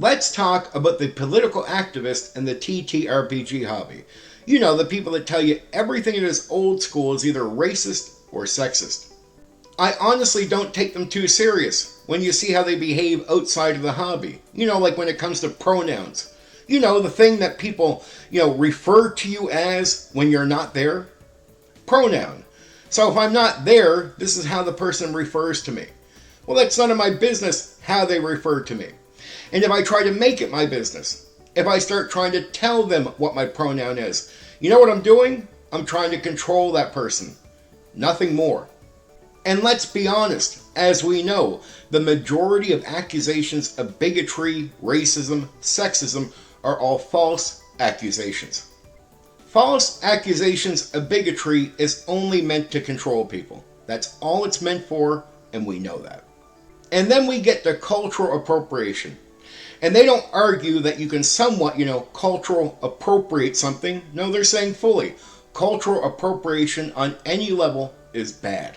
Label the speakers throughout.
Speaker 1: Let's talk about the political activist and the TTRPG hobby. You know, the people that tell you everything that is old school is either racist or sexist. I honestly don't take them too serious when you see how they behave outside of the hobby. You know, like when it comes to pronouns. You know, the thing that people, refer to you as when you're not there. Pronoun. So if I'm not there, this is how the person refers to me. Well, that's none of my business how they refer to me. And if I try to make it my business, if I start trying to tell them what my pronoun is, you know what I'm doing? I'm trying to control that person. Nothing more. And let's be honest, as we know, the majority of accusations of bigotry, racism, sexism are all false accusations. False accusations of bigotry is only meant to control people. That's all it's meant for, and we know that. And then we get to cultural appropriation. And they don't argue that you can somewhat, cultural appropriate something. No, they're saying fully. Cultural appropriation on any level is bad.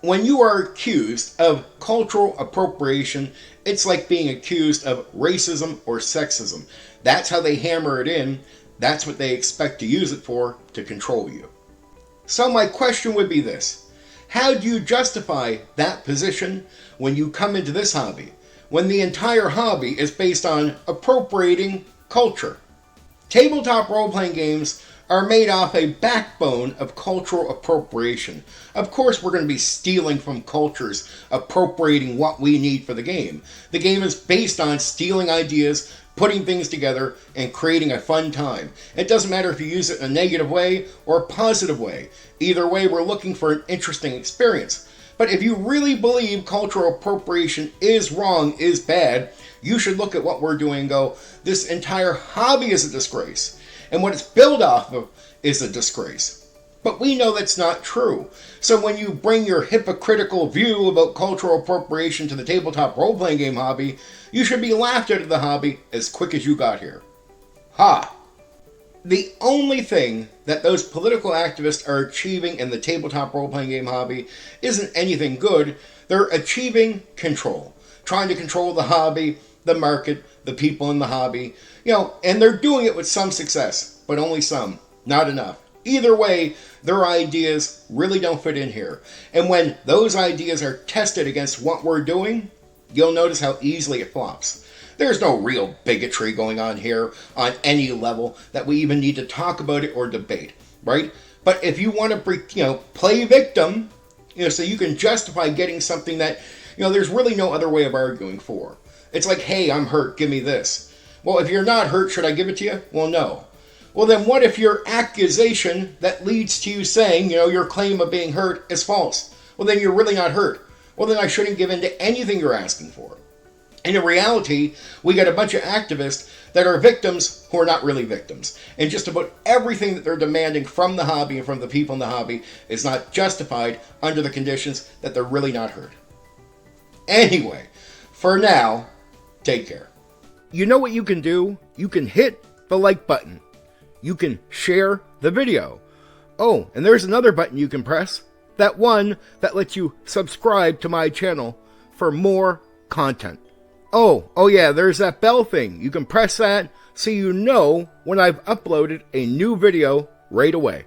Speaker 1: When you are accused of cultural appropriation, it's like being accused of racism or sexism. That's how they hammer it in. That's what they expect to use it for, to control you. So my question would be this. How do you justify that position when you come into this hobby, when the entire hobby is based on appropriating culture? Tabletop role-playing games are made off a backbone of cultural appropriation. Of course, we're going to be stealing from cultures, appropriating what we need for the game. The game is based on stealing ideas, putting things together, and creating a fun time. It doesn't matter if you use it in a negative way or a positive way. Either way, we're looking for an interesting experience. But if you really believe cultural appropriation is wrong, is bad, you should look at what we're doing and go, this entire hobby is a disgrace. And what it's built off of is a disgrace. But we know that's not true. So when you bring your hypocritical view about cultural appropriation to the tabletop role-playing game hobby, you should be laughed out of the hobby as quick as you got here. Ha! The only thing that those political activists are achieving in the tabletop role-playing game hobby isn't anything good. They're achieving control. Trying to control the hobby, the market, the people in the hobby, and they're doing it with some success, but only some, not enough. Either way, their ideas really don't fit in here. And when those ideas are tested against what we're doing, you'll notice how easily it flops. There's no real bigotry going on here on any level that we even need to talk about it or debate, right? But if you want to, play victim, so you can justify getting something that, there's really no other way of arguing for. It's like, hey, I'm hurt, give me this. Well, if you're not hurt, should I give it to you? Well, no. Well, then what if your accusation that leads to you saying, your claim of being hurt is false? Well, then you're really not hurt. Well, then I shouldn't give in to anything you're asking for. And in reality, we got a bunch of activists that are victims who are not really victims. And just about everything that they're demanding from the hobby and from the people in the hobby is not justified under the conditions that they're really not hurt. Anyway, for now, take care. You know what you can do? You can hit the like button. You can share the video. Oh, and there's another button you can press. That one that lets you subscribe to my channel for more content. Oh yeah, there's that bell thing. You can press that so you know when I've uploaded a new video right away.